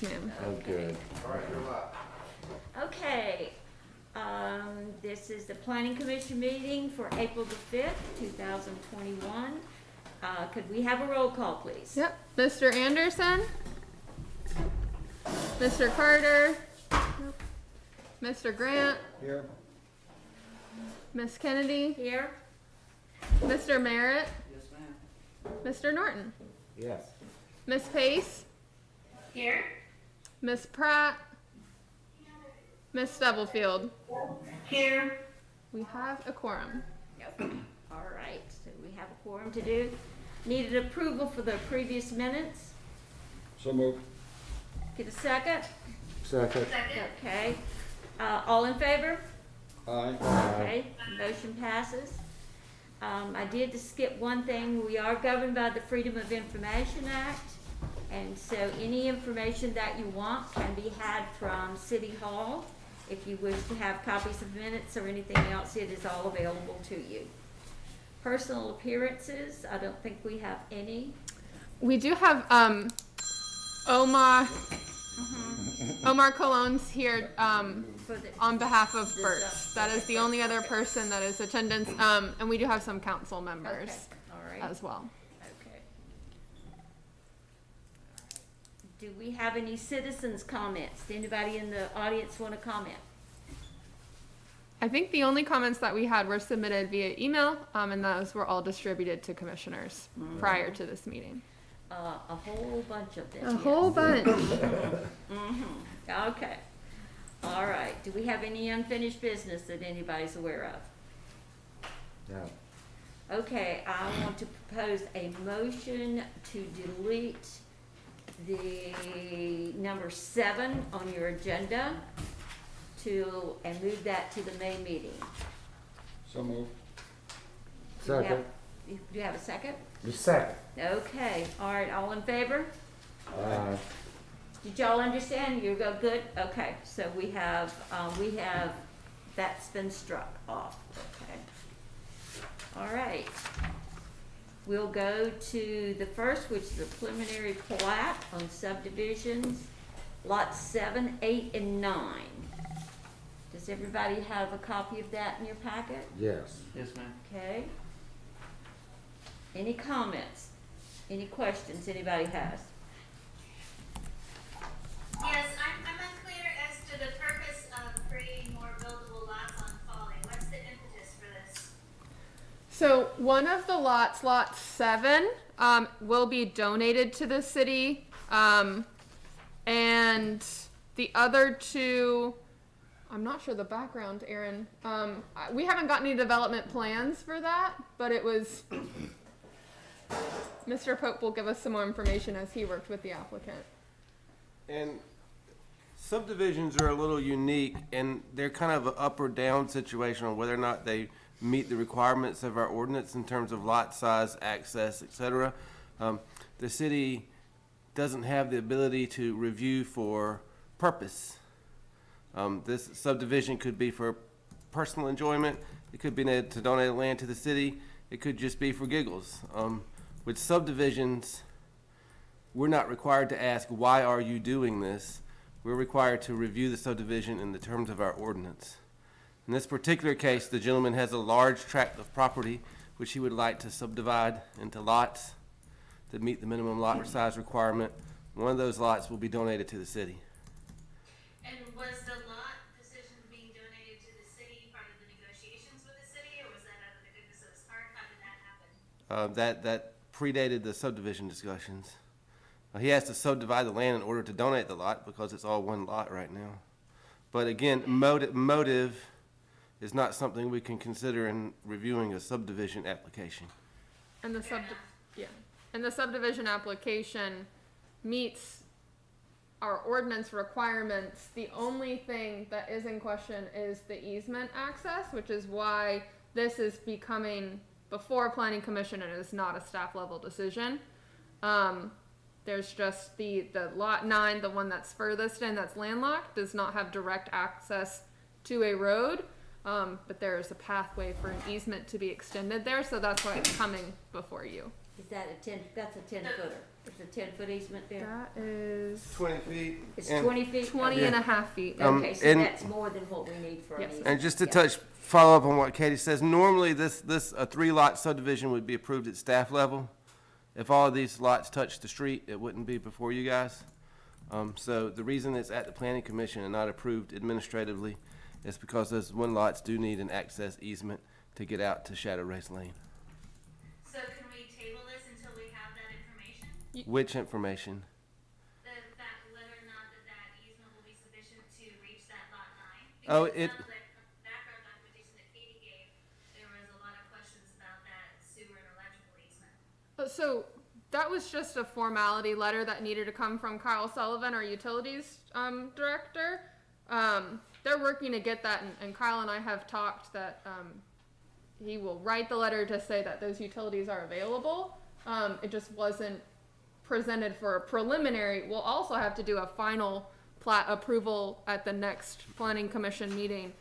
ma'am. Oh, good. All right, you're live. Okay, this is the Planning Commission meeting for April the 5th, 2021. Could we have a roll call, please? Yep. Mr. Anderson? Mr. Carter? Mr. Grant? Here. Miss Kennedy? Here? Mr. Merritt? Yes, ma'am. Mr. Norton? Yes. Miss Pace? Here. Miss Pratt? Miss Stubblefield? Here. We have a quorum. All right, so we have a quorum to do. Needed approval for the previous minutes. So moved. Get a second? Second. Okay. All in favor? Aye. Okay, motion passes. I did skip one thing. We are governed by the Freedom of Information Act. And so any information that you want can be had from City Hall. If you wish to have copies of minutes or anything else, it is all available to you. Personal appearances, I don't think we have any. We do have Omar Cologne's here For the, on behalf of Bert. That is the only other person that is attendance, and we do have some council members okay, all right, as well. okay. Do we have any citizens' comments? Does anybody in the audience want to comment? I think the only comments that we had were submitted via email, and those were all distributed to commissioners prior to this meeting. A whole bunch of them. A yes. whole bunch. Okay. All right. Do we have any unfinished business that anybody's aware of? No. Okay, I want to propose a motion to delete the number 7 on your agenda and move that to the May meeting. So moved. Second. Do you have a second? The second. Okay, all right, all in favor? Aye. Did y'all understand? You go good? Okay, so we have, that's been struck off, okay. All right. We'll go to the first, which is the preliminary plat on subdivisions, lots 7, 8, and 9. Does everybody have a copy of that in your packet? Yes. Yes, ma'am. Okay. Any comments? Any questions anybody has? Yes, I'm unclear as to the purpose of creating more buildable lots on Folly. What's the impetus for this? So one of the lots, lot 7, will be donated to the city, and the other 2, I'm not sure the background, Aaron. We haven't gotten any development plans for that, but it was, Mr. Pope will give us some more information as he worked with the applicant. And subdivisions are a little unique, and they're kind of an up or down situation on whether or not they meet the requirements of our ordinance in terms of lot size, access, etc. The city doesn't have the ability to review for purpose. This subdivision could be for personal enjoyment. It could be to donate land to the city. It could just be for giggles. With subdivisions, we're not required to ask, why are you doing this? We're required to review the subdivision in the terms of our ordinance. In this particular case, the gentleman has a large tract of property which he would like to subdivide into lots that meet the minimum lot size requirement. One of those lots will be donated to the city. And was the lot decision being donated to the city part of the negotiations with the city, or was that out of the goodness of his heart? How did that happen? That predated the subdivision discussions. He has to subdivide the land in order to donate the lot because it's all one lot right now. But again, motive is not something we can consider in reviewing a subdivision application. And the subdivision application meets our ordinance requirements. The only thing that is in question is the easement access, which is why this is becoming before Planning Commission and it is not a staff level decision. There's just the lot 9, the one that's furthest in, that's landlocked, does not have direct access to a road. But there is a pathway for an easement to be extended there, so that's why it's coming before you. Is that that's a 10-footer? There's a 10-foot easement there? That is 20 feet. It's and- 20 feet? 20 Yeah. and a half feet. Um, Okay, so and- that's more than what we need for an Yes. easement. And just to Yeah. follow up on what Katie says, normally a 3-lot subdivision would be approved at staff level. If all of these lots touch the street, it wouldn't be before you guys. So the reason it's at the planning commission and not approved administratively is because those 1 lots do need an access easement to get out to Shadow Race Lane. So can we table this until we have that information? Which information? That whether or not that easement will be sufficient to reach that lot 9? Oh, Because it- sounds like from the background documentation that Katie gave, there was a lot of questions about that sewer and electrical easement. So that was just a formality letter that needed to come from Kyle Sullivan, our utilities director. They're working to get that, and Kyle and I have talked that he will write the letter to say that those utilities are available. It just wasn't presented for a preliminary. We'll also have to do a final plat approval at the next planning commission meeting.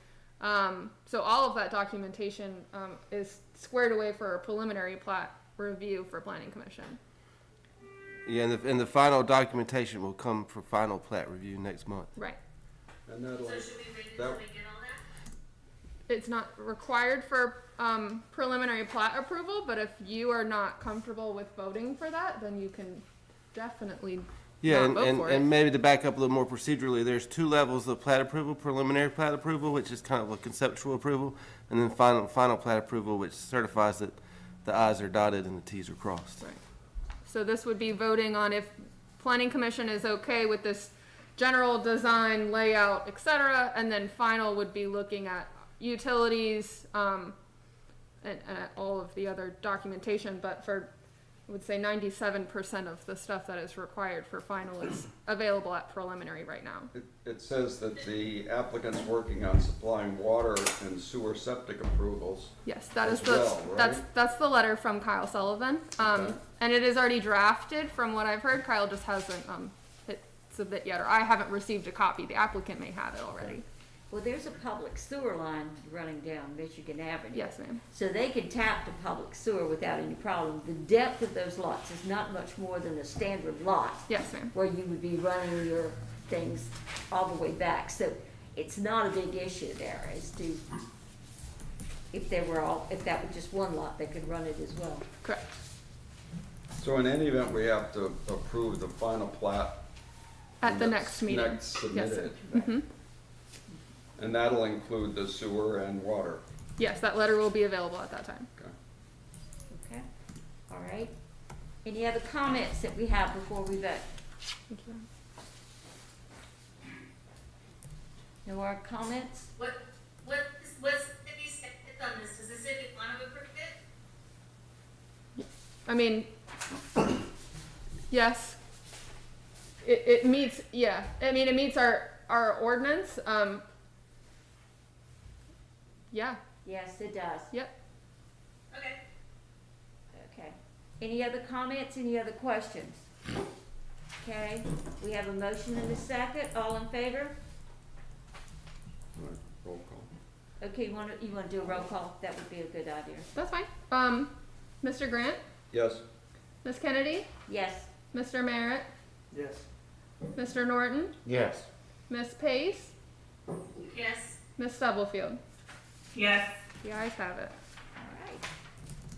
So all of that documentation is squared away for a preliminary plat review for planning commission. Yeah, and the final documentation will come for final plat review next month. Right. And that'll, So should we wait until that- we get all that? It's not required for preliminary plat approval, but if you are not comfortable with voting for that, then you can definitely Yeah, not and, vote and, for and it. maybe to back up a little more procedurally, there's 2 levels of plat approval: preliminary plat approval, which is kind of a conceptual approval, and then final plat approval, which certifies that the i's are dotted and the t's are crossed. Right. So this would be voting on if planning commission is okay with this general design, layout, etc., and then final would be looking at utilities, and all of the other documentation, but for, I would say 97% of the stuff that is required for final is available at preliminary right now. it says that the applicant's working on supplying water and sewer septic approvals. Yes, that is As the, well, right? that's the letter from Kyle Sullivan. Okay. And it is already drafted from what I've heard. Kyle just hasn't, hit submit yet, or I haven't received a copy. The applicant may have it already. Well, there's a public sewer line running down Michigan Avenue. Yes, ma'am. So they can tap the public sewer without any problem. The depth of those lots is not much more than a standard lot Yes, ma'am. where you would be running your things all the way back. So it's not a big issue there as to if that was just 1 lot, they could run it as well. Correct. So in any event, we have to approve the final plat. At the that's next meeting. Next submitted. Mm-hmm. And that'll include the sewer and water. Yes, that letter will be available at that time. Okay. Okay, all right. Any other comments that we have before we vote? Thank you. No more comments? What's Cindy's stance on this? Does the city want to approve it? I mean, yes. It meets, yeah. I mean, it meets our ordinance. Yeah. Yes, it does. Yep. Okay. Okay. Any other comments, any other questions? Okay, we have a motion and a second, all in favor? All right, roll call. Okay, you wanna do a roll call? That would be a good idea. That's fine. Mr. Grant, Yes. Miss Kennedy, Yes, Mr. Merritt, Yes. Mr. Norton, Yes. Miss Pace, Yes. Miss Stubblefield. Yes. The ayes have it. all right.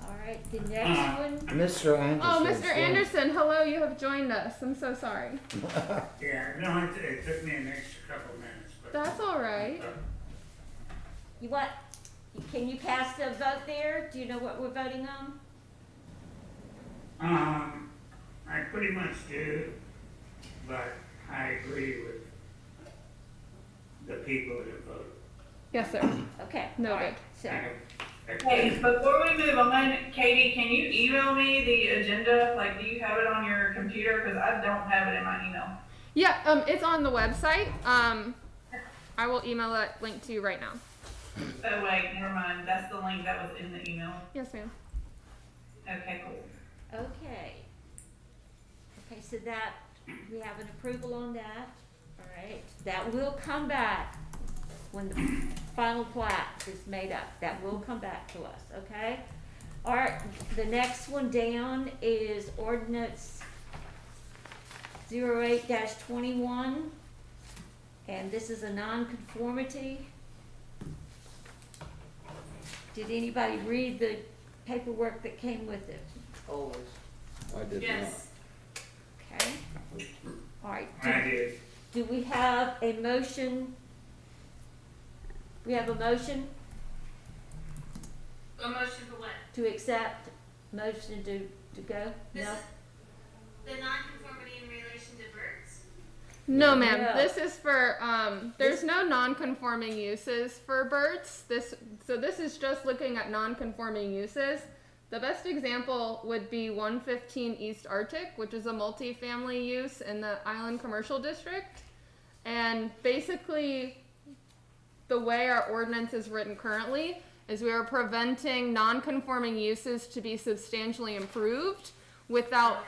All right, the next one, Mr. Anderson. Oh, Mr. Anderson, hello, you have joined us. I'm so sorry. Yeah, no, it took me an extra couple minutes, but. That's all right. you want, can you cast a vote there? Do you know what we're voting on? I pretty much do, but I agree with the people that voted. Yes, sir. Okay, Noted. all right, so, Hey, before we move on, Katie, can you email me the agenda? Like, do you have it on your computer? Because I don't have it in my email. Yeah, it's on the website. I will email that link to you right now. Oh, wait, never mind. That's the link that was in the email. Yes, ma'am. Okay, cool. okay. Okay, so that, we have an approval on that, all right? That will come back when the final plat is made up. That will come back to us, okay? All right, the next one down is ordinance 08-21, and this is a nonconformity. Did anybody read the paperwork that came with it? Always. I did not. Yes. Okay. All right. I did. Do we have a motion? We have a motion A motion for what? to accept, motion to go? This No? is the nonconformity in relation to birds? No, ma'am. No. This is for there's no non-conforming uses for birds. This is just looking at non-conforming uses. The best example would be 115 East Arctic, which is a multi-family use in the Island Commercial District. And basically, the way our ordinance is written currently is we are preventing non-conforming uses to be substantially improved without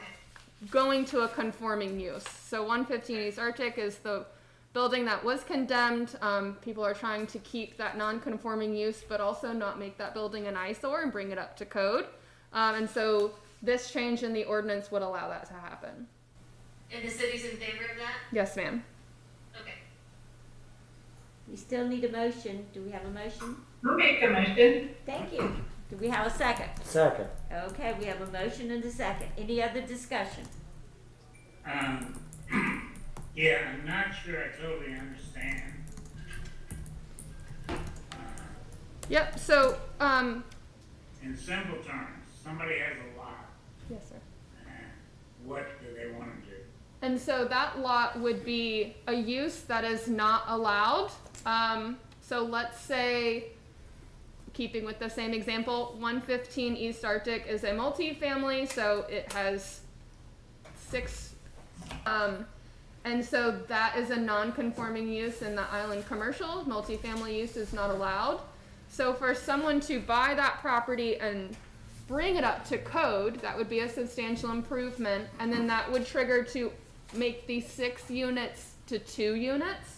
going to a conforming use. So 115 East Arctic is the building that was condemned. People are trying to keep that non-conforming use, but also not make that building an eyesore and bring it up to code. And so this change in the ordinance would allow that to happen. And the city's in favor of that? Yes, ma'am. Okay. We still need a motion. Do we have a motion? I'll make a motion. Thank you. Do we have a second? Second. Okay, we have a motion and a second. Any other discussion? Yeah, I'm not sure I totally understand. Yep. So In simple terms, somebody has a lot, yes, sir. and what do they want to do? And so that lot would be a use that is not allowed. So let's say, keeping with the same example, 115 East Arctic is a multi-family, so it has 6, and so that is a non-conforming use in the island commercial. Multi-family use is not allowed. So for someone to buy that property and bring it up to code, that would be a substantial improvement, and then that would trigger to make these 6 units to 2 units.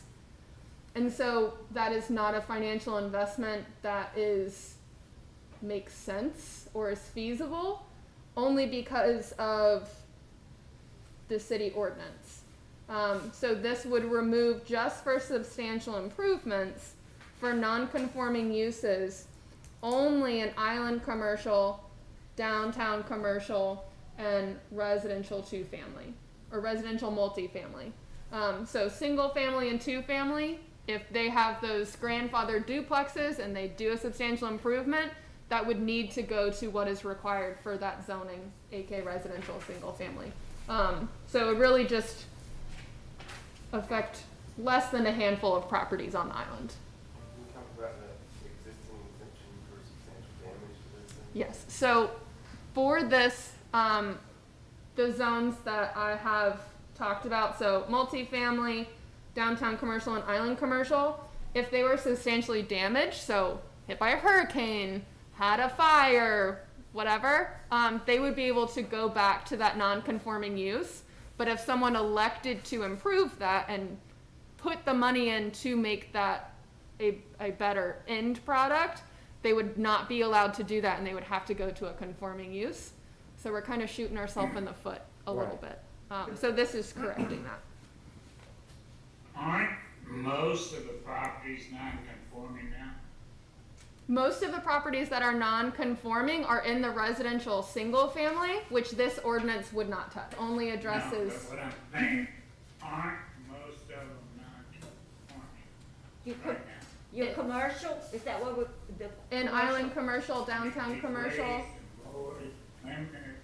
And so that is not a financial investment that makes sense or is feasible, only because of the city ordinance. So this would remove, just for substantial improvements, for non-conforming uses, only an island commercial, downtown commercial, and residential 2-family, or residential multifamily. So single family and 2-family, if they have those grandfathered duplexes and they do a substantial improvement, that would need to go to what is required for that zoning, aka residential single family. So it would really just affect less than a handful of properties on the island. Can you talk about the existing exemption for substantial damage to this? Yes, so for this, the zones that I have talked about, so multifamily, downtown commercial, and island commercial, if they were substantially damaged, so hit by a hurricane, had a fire, whatever, they would be able to go back to that non-conforming use. But if someone elected to improve that and put the money in to make that a better end product, they would not be allowed to do that, and they would have to go to a conforming use. So we're kind of shooting ourselves in the foot a little bit. So this is correcting that. Aren't most of the properties non-conforming now? Most of the properties that are non-conforming are in the residential single family, which this ordinance would not touch. Only addresses. No, but what I'm saying, aren't most of them non-conforming You right could, now? your commercial, is that what we're, the? In commercial? island commercial, downtown It's commercial, raised and lowered, limited,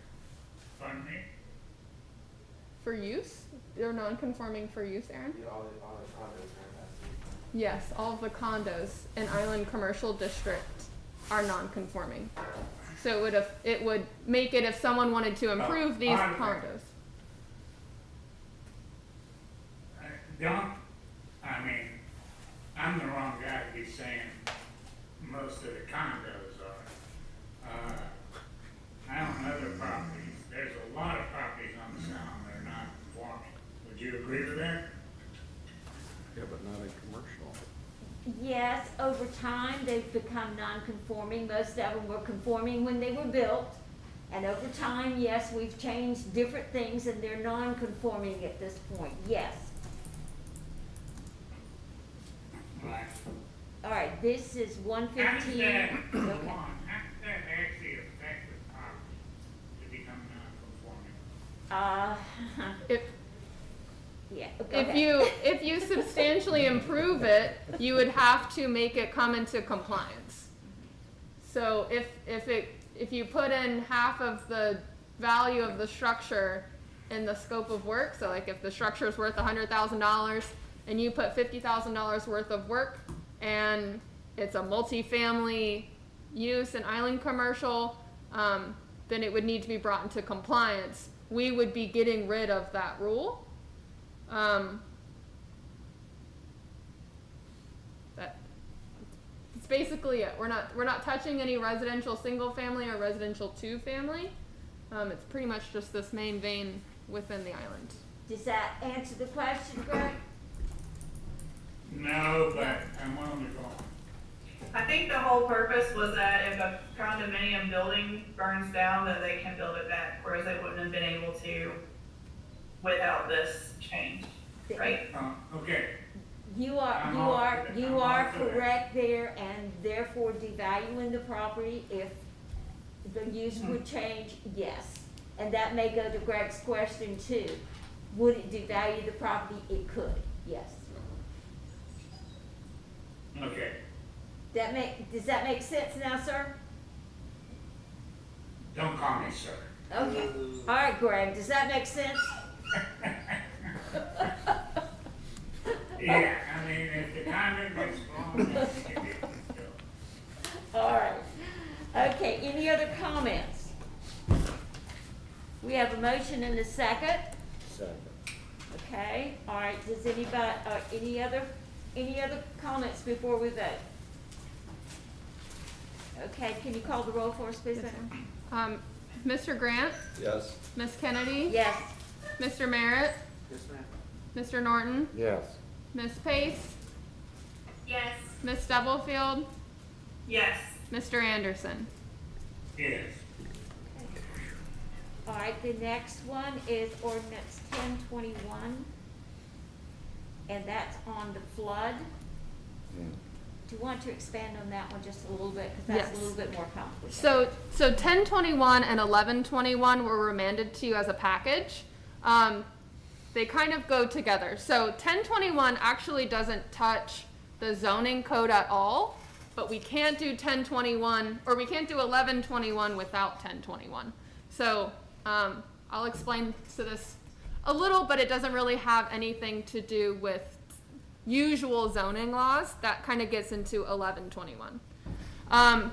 pardon me? for use? They're non-conforming for use, Aaron? Yeah, all the condos are in that. Yes, all of the condos in island commercial district are non-conforming. So it would make it if someone wanted to improve these I- condos. I'm the wrong guy to be saying most of the condos are. I own other properties, there's a lot of properties on the sound that are not conforming. Would you agree with that? Yeah, but not in commercial. Yes, over time, they've become non-conforming. Most of them were conforming when they were built. And over time, yes, we've changed different things and they're non-conforming at this point, yes. Right. All right, this is 115. How does that, Okay. how does that actually affect the property to become non-conforming? If, Yeah, go if ahead. if you substantially improve it, you would have to make it come into compliance. So if you put in half of the value of the structure in the scope of work, so like if the structure is worth $100,000 and you put $50,000 worth of work and it's a multifamily use and island commercial, then it would need to be brought into compliance. We would be getting rid of that rule. That's basically it. We're not touching any residential single family or residential two family. It's pretty much just this main vein within the island. Does that answer the question, Greg? No, but I'm willing to go on. I think the whole purpose was that if a condominium building burns down, that they can build it back, whereas they wouldn't have been able to without this change, right? Okay, You are I'm all for that. correct there, and therefore devaluing the property if the use would change, yes. And that may go to Greg's question too. Would it devalue the property? It could, yes. okay. Does that make sense now, sir? Don't call me sir. Okay. All right, Greg, does that make sense? Yeah, I mean, if the condom gets blown, then you can get it. All right. Okay, any other comments? We have a motion and a second. Second. Okay, all right, does anybody, any other comments before we vote? Okay, can you call the roll for us, please? Mr. Grant, Yes? Miss Kennedy, Yes. Mr. Merritt, Mr. Norton, Yes. Miss Pace, Yes. Miss Stubblefield, Yes. Mr. Anderson. Yes. All right, the next one is ordinance 1021. And that's on the flood. Hmm. Do you want to expand on that one just a little bit? Because that's Yes. a little bit more complicated. So 1021 and 1121 were remanded to you as a package. They kind of go together. So 1021 actually doesn't touch the zoning code at all, but we can't do 1021, or we can't do 1121 without 1021. So I'll explain to this a little, but it doesn't really have anything to do with usual zoning laws. That kind of gets into 1121.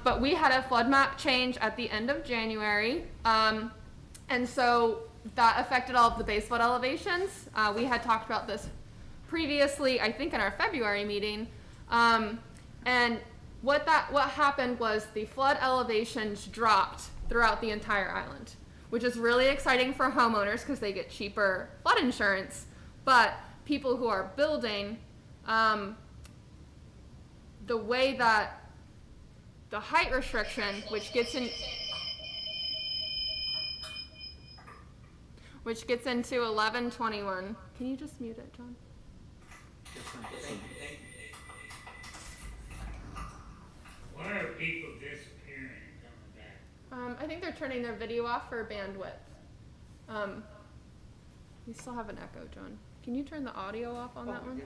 But we had a flood map change at the end of January, and so that affected all of the base flood elevations. We had talked about this previously, I think in our February meeting, and what happened was the flood elevations dropped throughout the entire island, which is really exciting for homeowners because they get cheaper flood insurance. But people who are building, the way that the height restriction, which gets into 1121. Can you just mute it, John? Why are people disappearing and coming back? I think they're turning their video off for bandwidth. We still have an echo, John. Can you turn the audio off on that one?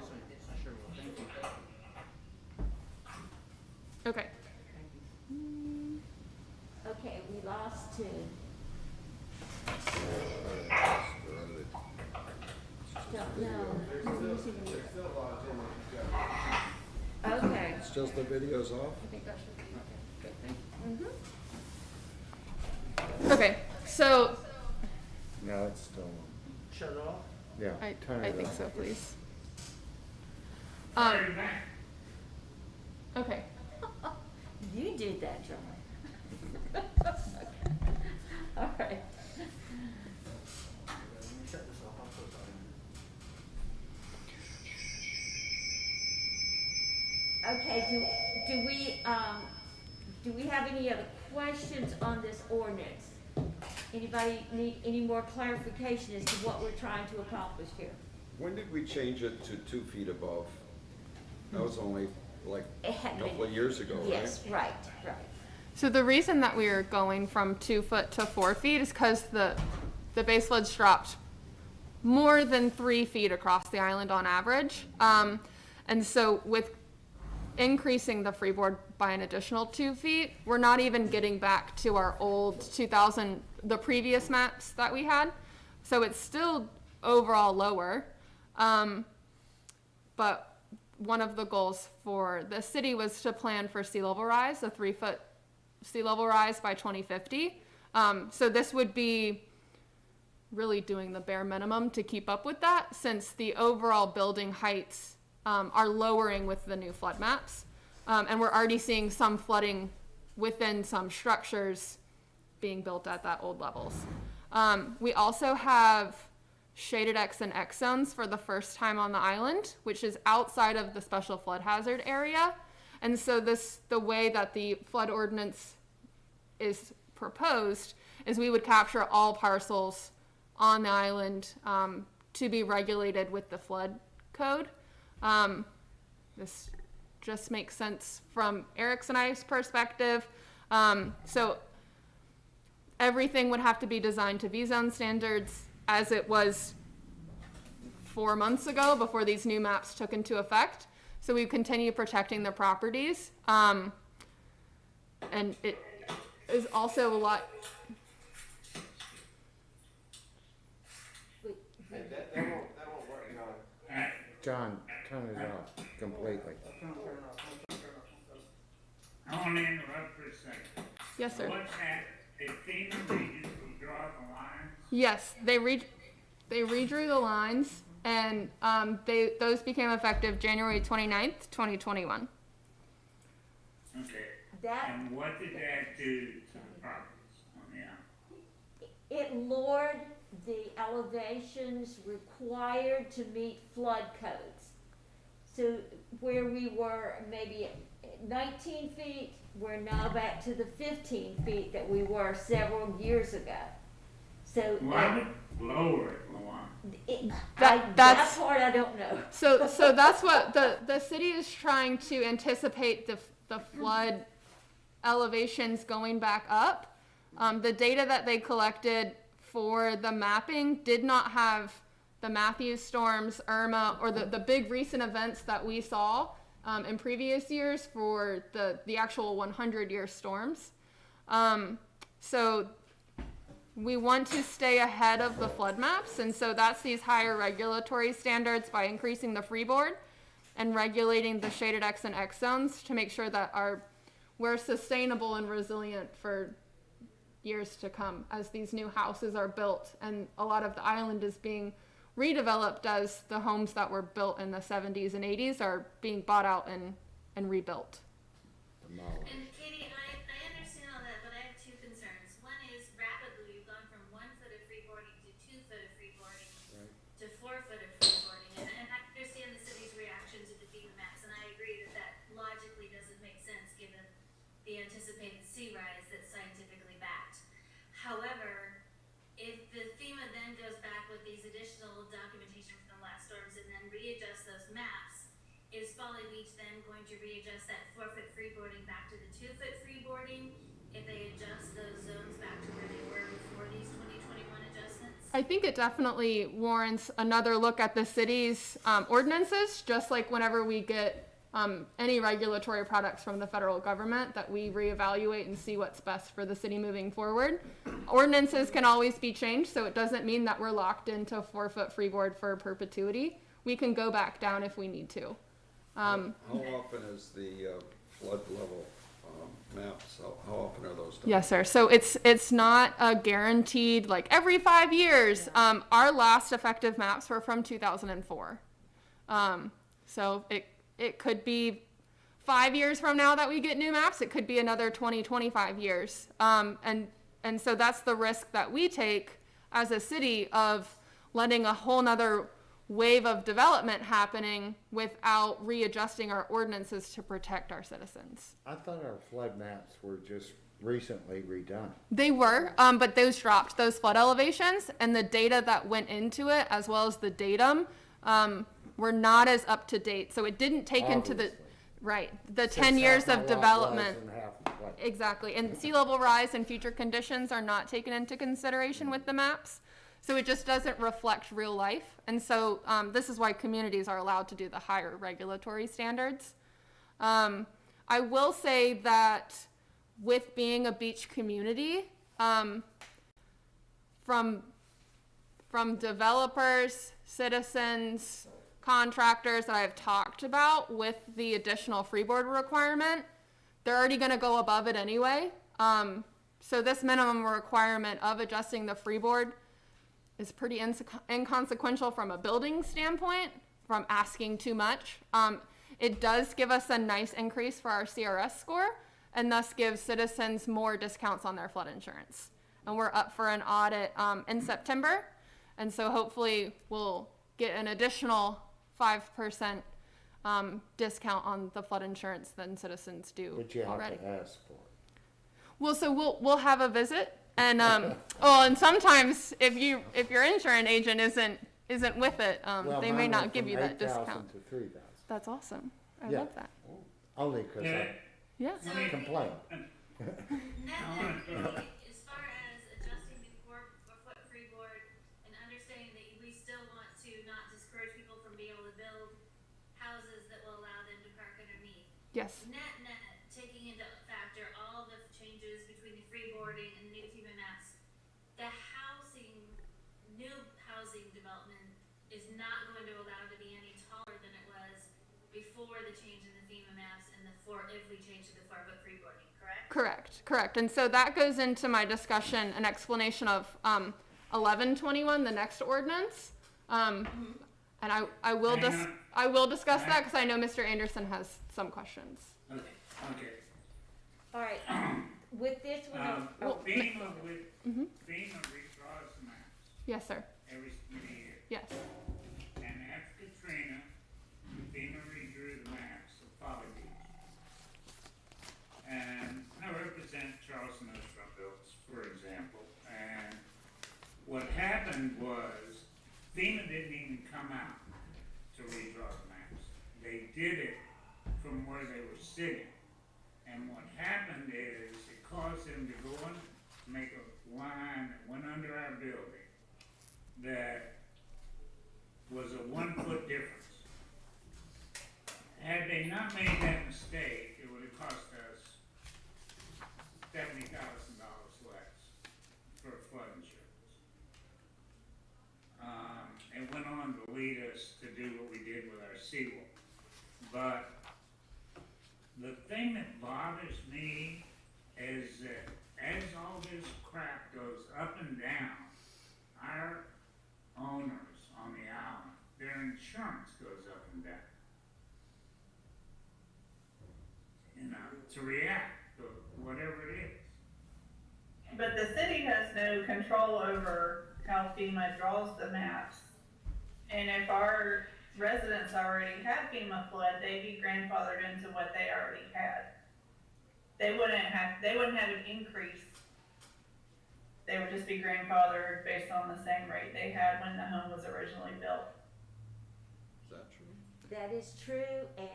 Okay. Okay, we lost two. Don't know. Okay. It's just the video's off? I think that should be okay. Good, thank you. Okay, so No, it's still on. Shut it off? Yeah. turn I it think on. so, please. Turn it back. Okay. You did that, John. All right. Okay, do we have any other questions on this ordinance? Anybody need any more clarification as to what we're trying to accomplish here? When did we change it to 2 feet above? That was only like It a had couple been- of years ago, right? Yes, right. So the reason that we are going from 2 foot to 4 feet is because the base floods dropped more than 3 feet across the island on average. And so with increasing the freeboard by an additional 2 feet, we're not even getting back to our old 2000, the previous maps that we had. So it's still overall lower. But one of the goals for the city was to plan for sea level rise, a 3 foot sea level rise by 2050. So this would be really doing the bare minimum to keep up with that, since the overall building heights are lowering with the new flood maps. And we're already seeing some flooding within some structures being built at that old levels. We also have shaded X and X zones for the first time on the island, which is outside of the special flood hazard area. And so the way that the flood ordinance is proposed is we would capture all parcels on the island to be regulated with the flood code. This just makes sense from Eric's and I's perspective. So everything would have to be designed to V-zone standards as it was 4 months ago before these new maps took into effect. So we continue protecting the properties. And it is also a lot. That won't work, John. John, turn it off completely. I want to interrupt for a second. Yes, sir. What's that? Did FEMA redraw the lines? Yes, they redrew the lines, and those became effective January 29th, 2021. Okay. That, And what did that do to the properties on the island? it lowered the elevations required to meet flood codes. So where we were maybe 19 feet, we're now back to the 15 feet that we were several years ago. So What lowered the line? that That's- part I don't know. So that's what the city is trying to anticipate the flood elevations going back up. The data that they collected for the mapping did not have the Matthew storms, Irma, or the big recent events that we saw in previous years for the actual 100-year storms. So we want to stay ahead of the flood maps, and so that's these higher regulatory standards by increasing the freeboard and regulating the shaded X and X zones to make sure that we're sustainable and resilient for years to come as these new houses are built, and a lot of the island is being redeveloped as the homes that were built in the 70s and 80s are being bought out and rebuilt. Demolished. And Katie, I understand all that, but I have two concerns. One is rapidly we've gone from 1 foot of freeboarding to 2 foot of freeboarding Right. to 4 foot of freeboarding. And I understand the city's reaction to the FEMA maps, and I agree that logically doesn't make sense given the anticipated sea rise that's scientifically backed. However, if the FEMA then goes back with these additional documentation from the last storms and then readjusts those maps, is Folly Beach then going to readjust that 4 foot freeboarding back to the 2 foot freeboarding if they adjust those zones back to where they were before these 2021 adjustments? I think it definitely warrants another look at the city's ordinances, just like whenever we get any regulatory products from the federal government, that we reevaluate and see what's best for the city moving forward. Ordinances can always be changed, so it doesn't mean that we're locked into 4 foot freeboard for perpetuity. We can go back down if we need to. How often is the flood level maps, how often are those done? Yes, sir. So it's not a guaranteed, like every 5 years. Our last effective maps were from 2004. So it could be 5 years from now that we get new maps. It could be another 20, 25 years. And so that's the risk that we take as a city of letting a whole nother wave of development happening without readjusting our ordinances to protect our citizens. I thought our flood maps were just recently redone. They were, but those dropped, those flood elevations, and the data that went into it, as well as the datum, were not as up to date. So it didn't take into the, Obviously. right, the Since 10 years half my of lot development. was and half the flood. Exactly, and sea level rise and future conditions are not taken into consideration with the maps. So it just doesn't reflect real life. And so this is why communities are allowed to do the higher regulatory standards. I will say that with being a beach community, from developers, citizens, contractors that I've talked about with the additional freeboard requirement, they're already gonna go above it anyway. So this minimum requirement of adjusting the freeboard is pretty inconsequential from a building standpoint, from asking too much. It does give us a nice increase for our CRS score, and thus gives citizens more discounts on their flood insurance. And we're up for an audit in September, and so hopefully we'll get an additional 5% discount on the flood insurance than citizens do But you have already. to ask for it. Well, so we'll have a visit, and well, and sometimes if your insurance agent isn't with it, Well, they may mine not went give from you that 8,000 discount. to 3,000. That's awesome. I Yeah. love that. Only because Yeah. I Yeah. complained. Net, as far as adjusting the 4-foot freeboard and understanding that we still want to not discourage people from being able to build houses that will allow them to park underneath. Yes. Net, taking into factor all the changes between the freeboarding and new FEMA maps, the new housing development is not going to allow it to be any taller than it was before the change in the FEMA maps and if we change to the 4-foot freeboarding, correct? Correct. And so that goes into my discussion, an explanation of 1121, the next ordinance. And I will discuss that because I know Mr. Anderson has some questions. Okay. All right, with this one, FEMA redraws the maps Yes, sir. every year. Yes. And after Katrina, FEMA redrew the maps of Folly Beach. And I represent Charleston Ocean, for example, and what happened was FEMA didn't even come out to redraw the maps. They did it from where they were sitting. And what happened is it caused them to go on, to make a line that went under our building that was a 1-foot difference. Had they not made that mistake, it would have cost us $70,000 less for flood insurance. It went on to lead us to do what we did with our seawall. But the thing that bothers me is that as all this crap goes up and down, our owners on the island, their insurance goes up and down. You know, to react to whatever it is. But the city has no control over how FEMA draws the maps. And if our residents already had FEMA flood, they'd be grandfathered into what they already had. They wouldn't have an increase. They would just be grandfathered based on the same rate they had when the home was originally built. Is that true? that is true, and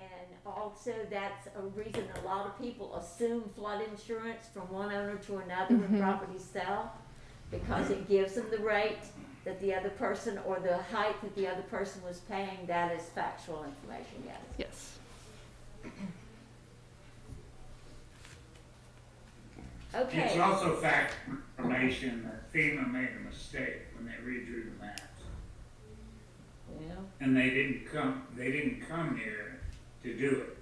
also that's a reason a lot of people assume flood insurance from one owner to another when properties sell, because it gives them the rate that the other person, or the height that the other person was paying. That is factual information, yes. Yes. Okay. It's also fact information that FEMA made a mistake when they redrew the maps. Yeah. And they didn't come here to do it.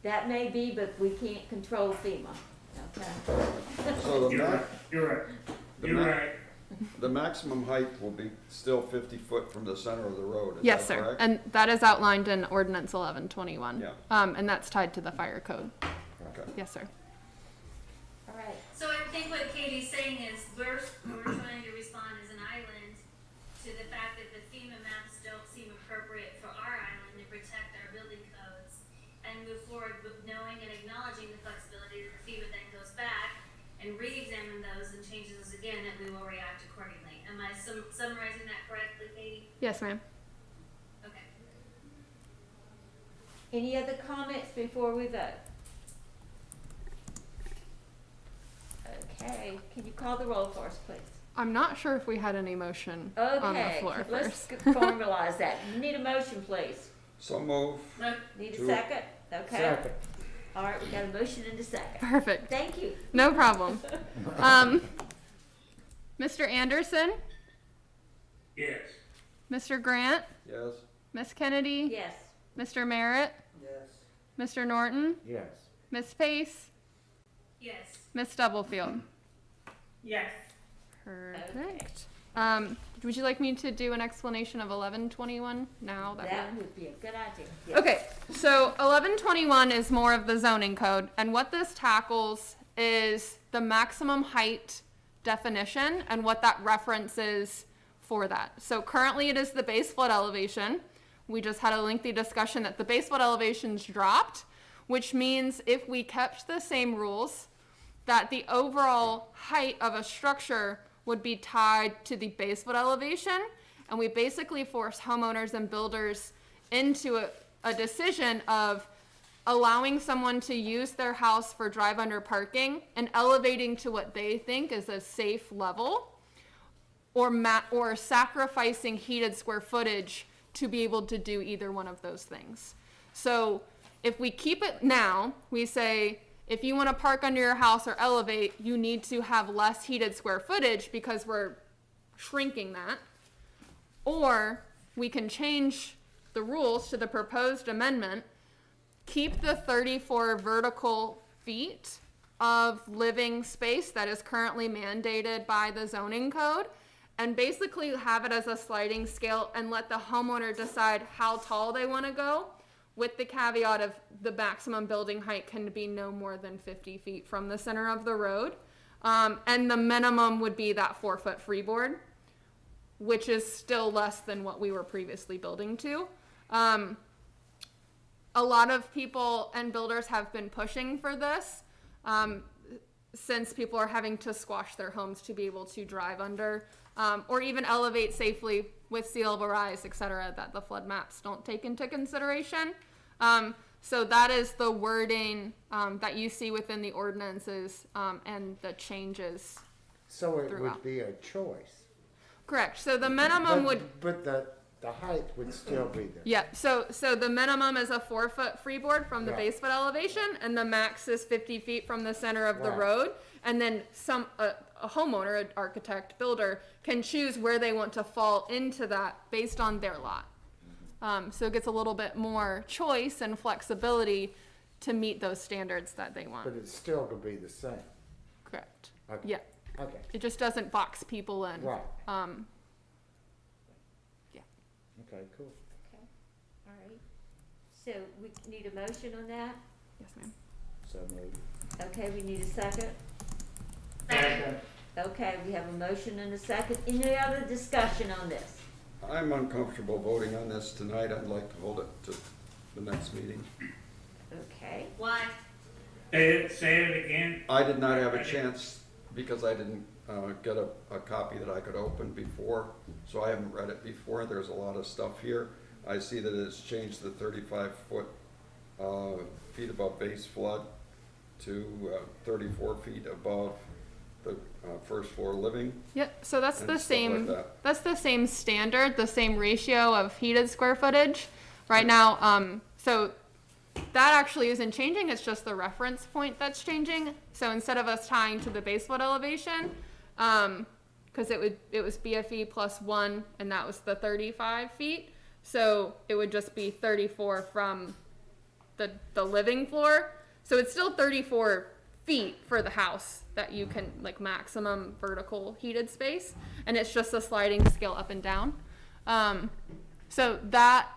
That may be, but we can't control FEMA, okay? So the You're right. the You're ma- right. the maximum height will be still 50 foot from the center of the road, is Yes, that sir. correct? And that is outlined in Ordinance 1121. Yeah. And that's tied to the fire code. Okay. Yes, sir. All right. So I think what Katie's saying is we're trying to respond as an island to the fact that the FEMA maps don't seem appropriate for our island to protect our building codes, and move forward with knowing and acknowledging the flexibility that and re-examine those and change those again, and we will react accordingly. Am I summarizing that correctly, Katie? Yes, ma'am. Okay. Any other comments before we vote? Okay, can you call the roll for us, please? I'm not sure if we had any motion on the Okay, floor let's first. formalize that. You need a motion, please. So move. Need a Two. second? Okay. Second. All right, we got a motion and a second. Perfect. Thank you. No problem. Mr. Anderson, Yes. Mr. Grant, Yes. Miss Kennedy, Yes. Mr. Merritt, Yes. Mr. Norton, Yes. Miss Pace, Yes. Miss Stubblefield. Yes. Perfect. Would you like me to do an explanation of 1121 now that That we're... would be a good idea. Yes. Okay, so 1121 is more of the zoning code, and what this tackles is the maximum height definition and what that references for that. So currently it is the base flood elevation. We just had a lengthy discussion that the base flood elevation's dropped, which means if we kept the same rules, that the overall height of a structure would be tied to the base flood elevation, and we basically force homeowners and builders into a decision of allowing someone to use their house for drive-under parking and elevating to what they think is a safe level, or sacrificing heated square footage to be able to do either one of those things. So if we keep it now, we say, if you want to park under your house or elevate, you need to have less heated square footage because we're shrinking that. Or we can change the rules to the proposed amendment, keep the 34 vertical feet of living space that is currently mandated by the zoning code, and basically have it as a sliding scale and let the homeowner decide how tall they want to go, with the caveat of the maximum building height can be no more than 50 feet from the center of the road. And the minimum would be that 4-foot freeboard, which is still less than what we were previously building to. A lot of people and builders have been pushing for this, since people are having to squash their homes to be able to drive under, or even elevate safely with sea level rise, et cetera, that the flood maps don't take into consideration. So that is the wording that you see within the ordinances and the changes. So it Throughout. would be a choice. Correct. So the minimum would, But the height would still be there. yeah. So the minimum is a 4-foot freeboard from the Right. base foot elevation, and the max is 50 feet from the center of the Right. road. And then a homeowner, an architect, builder can choose where they want to fall into that based on their lot. So it gets a little bit more choice and flexibility to meet those standards that they want. But it still could be the same. Correct. Okay. Yeah. Okay, It just doesn't box people in. right. Yeah. Okay, cool. Okay, all right. So we need a motion on that? Yes, ma'am. So maybe. Okay, we need a second? Second. Okay, we have a motion and a second. Any other discussion on this? I'm uncomfortable voting on this tonight. I'd like to hold it to the next meeting. Okay, Why? Say it again. I did not have a chance because I didn't get a copy that I could open before, so I haven't read it before. There's a lot of stuff here. I see that it's changed the 35 feet above base flood to 34 feet above the first floor living. Yep, so that's and the stuff like same, that. that's the same standard, the same ratio of heated square footage. Right now, so that actually isn't changing, it's just the reference point that's changing. So instead of us tying to the base flood elevation, cause it was BFE plus 1 and that was the 35 feet. So it would just be 34 from the living floor. So it's still 34 feet for the house that you can, like, maximum vertical heated space, and it's just a sliding scale up and down. So that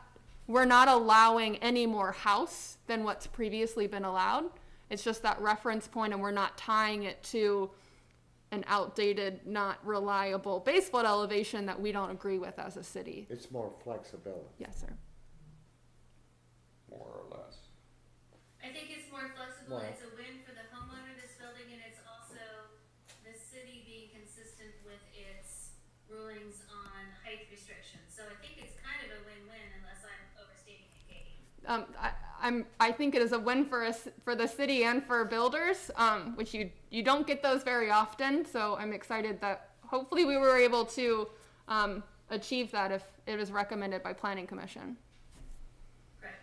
we're not allowing any more house than what's previously been allowed. It's just that reference point, and we're not tying it to an outdated, not reliable base flood elevation that we don't agree with as a city. It's more flexibility. Yes, sir. More or less. I think it's more flexible, Well- it's a win for the homeowner that's building, and it's also So I think it's kind of a win-win unless I'm overstating it, Katie. I think it is a win for us, for the city and for builders, which you don't get those very often. So I'm excited that hopefully we were able to achieve that if it was recommended by Planning Commission. Correct.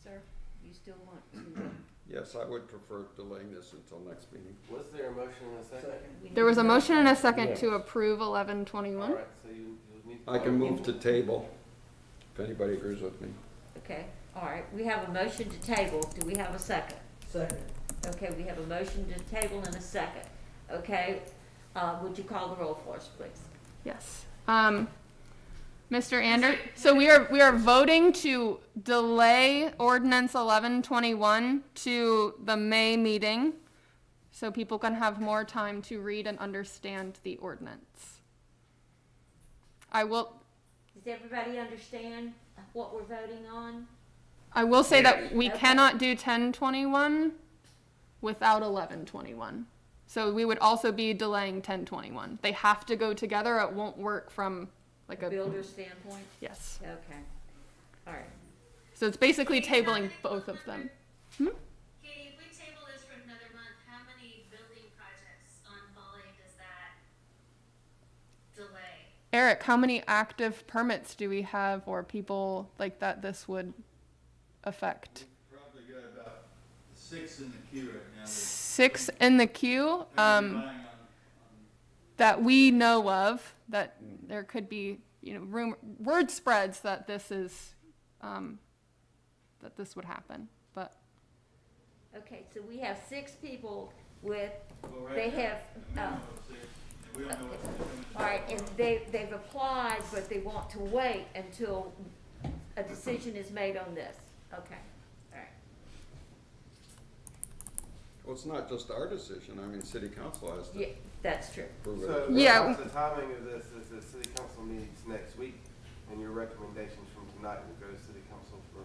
Sir, you still want to? Yes, I would prefer delaying this until next meeting. Was there a motion and a second? There was a motion and a second Yes. to approve 1121. All right, so you need. I can move to table, if anybody agrees with me. Okay, all right, we have a motion to table, do we have a second? Second. Okay, we have a motion to table and a second, okay? Would you call the roll for us, please? Yes. Mr. So we are voting to delay ordinance 1121 to the May meeting so people can have more time to read and understand the ordinance. Does everybody understand what we're voting on? I will say that Yes. we Okay. cannot do 1021 without 1121. So we would also be delaying 1021. They have to go together. It won't work from like a Builder standpoint? yes. Okay, all right. So it's basically Katie, how tabling many both of builders- them. Katie, if we table this for another month, how many building projects on Folly does that delay? Eric, how many active permits do we have or people like that this would affect? Probably got about 6 in the queue right now. 6 in the queue Relying on that we know of, that there could be, word spreads that this is, that this would happen, but Okay, so we have 6 people with, well, right they now, have, a minimum of 6, and we don't know what's coming. all right, and they've applied, but they want to wait until a decision is made on this. Okay, all right. Well, it's not just our decision, I mean, city council has Yeah, to that's true. approve So, it. Yeah. the timing of this is the city council meets next week, and your recommendations from tonight will go to city council for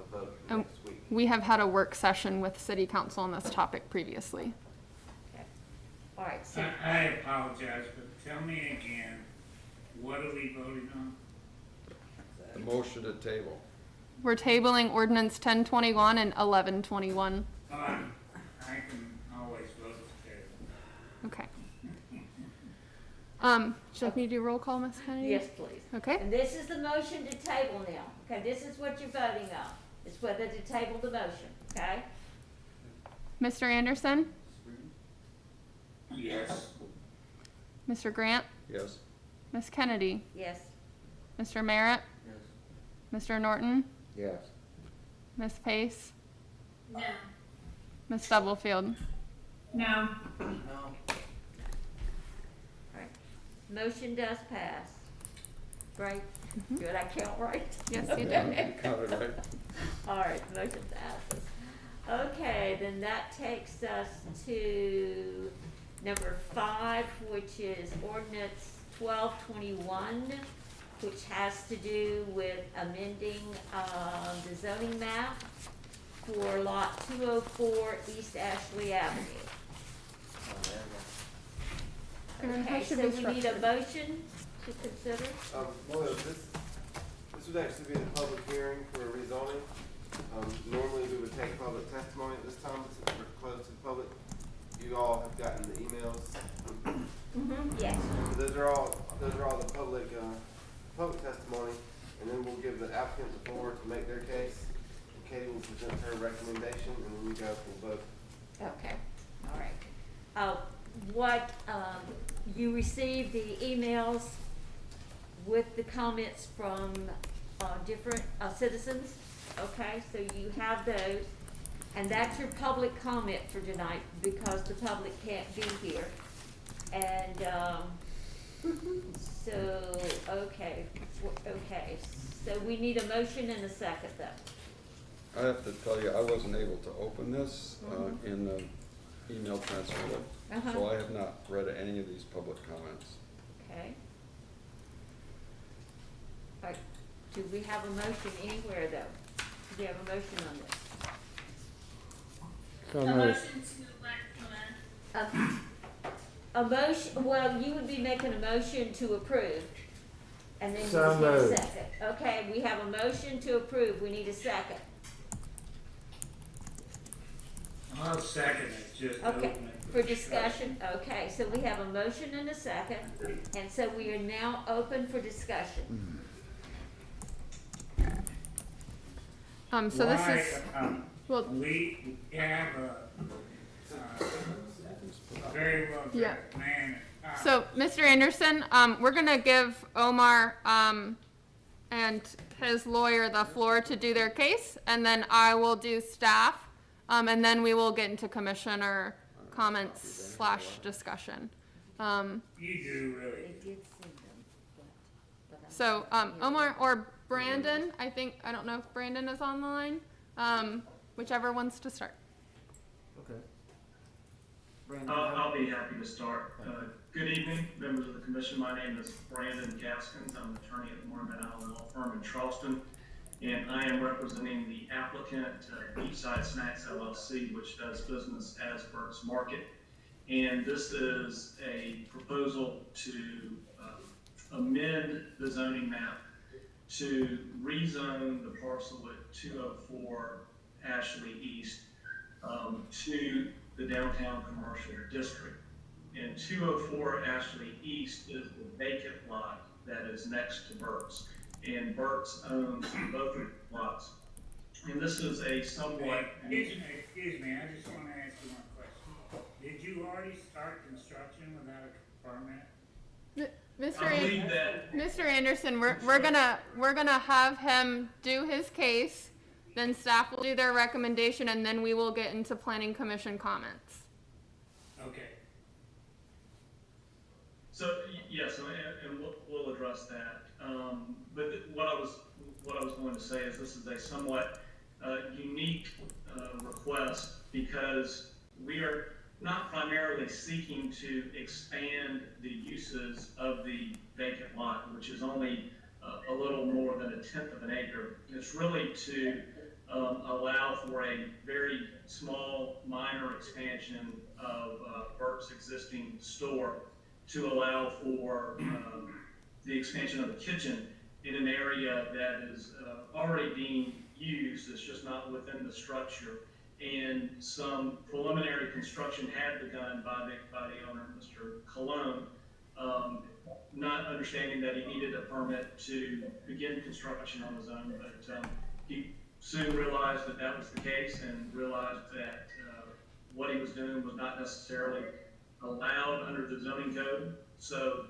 a vote next week. we have had a work session with city council on this topic previously. Okay. All right, so, I apologize, but tell me again, what are we voting on? The motion to table. We're tabling ordinance 1021 and 1121. I can always vote to table. Okay. Should I need to do roll call, Ms. Kennedy? yes, please. Okay. And this is the motion to table now. Okay, this is what you're voting on. It's whether to table the motion, okay? Mr. Anderson? Yes. Mr. Grant? Yes? Ms. Kennedy? Yes. Mr. Merritt? Mr. Norton? Yes. Ms. Pace? No. Ms. Stubblefield? No. Motion does pass. Right? Good, I count right? Yes, you did. Got it right? All right, motion passes. Okay, then that takes us to number 5, which is ordinance 1221, which has to do with amending the zoning map for lot 204 East Ashley Avenue. Aaron, how Okay, should so we we need a structure motion to consider. So this would actually be the public hearing for a rezoning. Normally, we would take public testimony at this time, but since we're closed to the public, you all have gotten the emails. Yes. So those are all the public testimony, and then we'll give the applicant the floor to make their case. And Katie will present her recommendation, and then you guys will vote. Okay, all right. You received the emails with the comments from different citizens, okay? So you have those, and that's your public comment for tonight because the public can't be here. And okay, so we need a motion and a second though. I have to tell you, I wasn't able to open this in the email transmittal, so I have not read any of these public comments. Okay. All right, do we have a motion anywhere though? Do we have a motion on this? So A moved. motion to recommend. A motion, well, you would be making a motion to approve, And then you So just get a moved. second. Okay, we have a motion to approve, we need a second. I'll second it, just to Okay, open it for discussion, okay, so we have a motion and a second, and so we are now open for discussion. So this Why, is, well, we have a very well Yeah. dressed man. so Mr. Anderson, we're gonna give Omar, and his lawyer the floor to do their case, and then I will do staff, and then we will get into commissioner comments / discussion. You do really. So, Omar or Brandon, I don't know if Brandon is on the line, whichever wants to start. Okay. I'll be happy to start. Good evening, members of the commission. My name is Brandon Gaskins. I'm an attorney at the Mormon Allen Law Firm in Charleston, and I am representing the applicant, Beachside Snacks LLC, which does business as Burt's Market. And this is a proposal to amend the zoning map to rezone the parcel at 204 Ashley East to the downtown commercial district. And 204 Ashley East is the vacant lot that is next to Burt's. And Burt's owns both of the lots. And this is a somewhat... Excuse me, I just want to ask you one question. Did you already start construction without a permit? Mr. Anderson, we're gonna have him do his case, then staff will do their recommendation, and then we will get into planning commission comments. Okay. So, yes, and we'll address that. But what I was going to say is this is a somewhat unique request because we are not primarily seeking to expand the uses of the vacant lot, which is only a little more than 1/10 of an acre. It's really to allow for a very small, minor expansion of Burt's existing store to allow for the expansion of the kitchen in an area that is already being used. It's just not within the structure. And some preliminary construction had begun by the owner, Mr. Cologne, not understanding that he needed a permit to begin construction on his own, but he soon realized that that was the case and realized that what he was doing was not necessarily allowed under the zoning code. So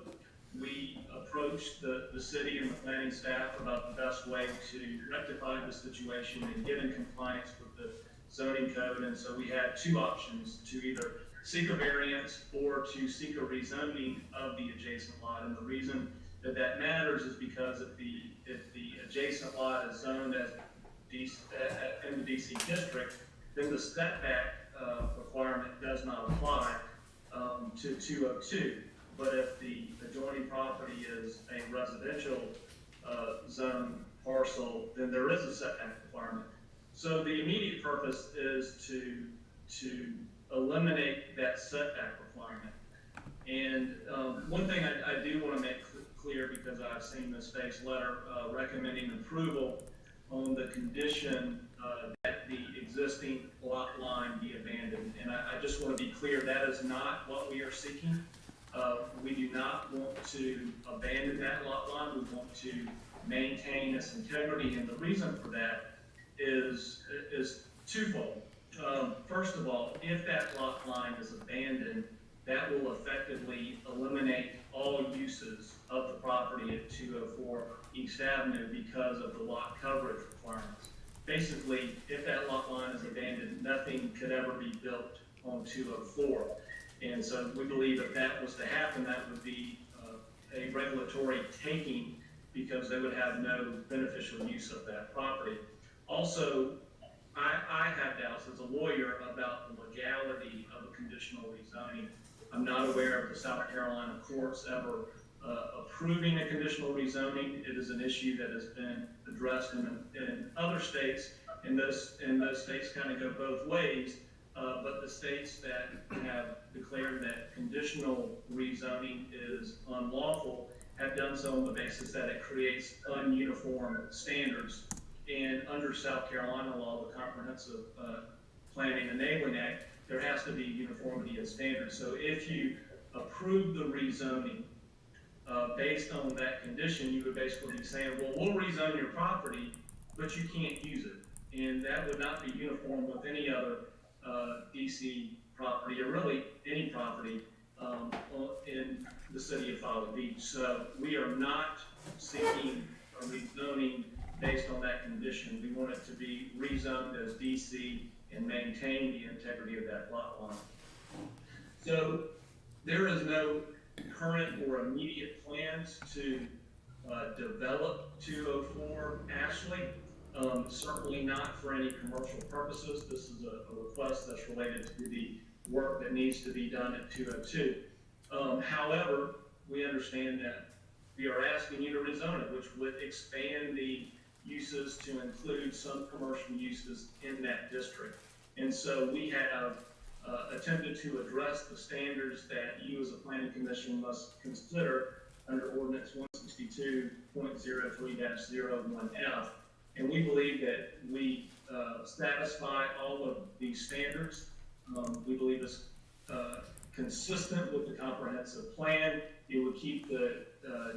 we approached the city and the planning staff about the best way to rectify the situation and get in compliance with the zoning code. And so we had two options: to either seek a variance or to seek a rezoning of the adjacent lot. And the reason that that matters is because if the adjacent lot is zoned as in the DC district, then the setback requirement does not apply to 202. But if the adjoining property is a residential zone parcel, then there is a setback requirement. So the immediate purpose is to eliminate that setback requirement. And one thing I do want to make clear, because I've seen the state's letter recommending approval on the condition that the existing lot line be abandoned. And I just want to be clear, that is not what we are seeking. We do not want to abandon that lot line. We want to maintain its integrity. And the reason for that is twofold. First of all, if that lot line is abandoned, that will effectively eliminate all uses of the property at 204 East Avenue because of the lot coverage requirements. Basically, if that lot line is abandoned, nothing could ever be built on 204. And so we believe if that was to happen, that would be a regulatory taking because they would have no beneficial use of that property. Also, I have doubts as a lawyer about the legality of a conditional rezoning. I'm not aware of the South Carolina courts ever approving a conditional rezoning. It is an issue that has been addressed in other states, and those states kind of go both ways. But the states that have declared that conditional rezoning is unlawful have done so on the basis that it creates ununiform standards. And under South Carolina law, the Comprehensive Planning Enabling Act, there has to be uniformity of standards. So if you approve the rezoning based on that condition, you would basically be saying, well, we'll rezone your property, but you can't use it. And that would not be uniform with any other DC property, or really any property in the city of Folly Beach. So we are not seeking a rezoning based on that condition. We want it to be rezoned as DC and maintain the integrity of that lot line. So there is no current or immediate plans to develop 204 Ashley. Certainly not for any commercial purposes. This is a request that's related to the work that needs to be done at 202. However, we understand that we are asking you to rezone it, which would expand the uses to include some commercial uses in that district. And so we have attempted to address the standards that you as a planning commission must consider under ordinance 162.03-01F. And we believe that we satisfy all of these standards. We believe it's consistent with the comprehensive plan. It would keep the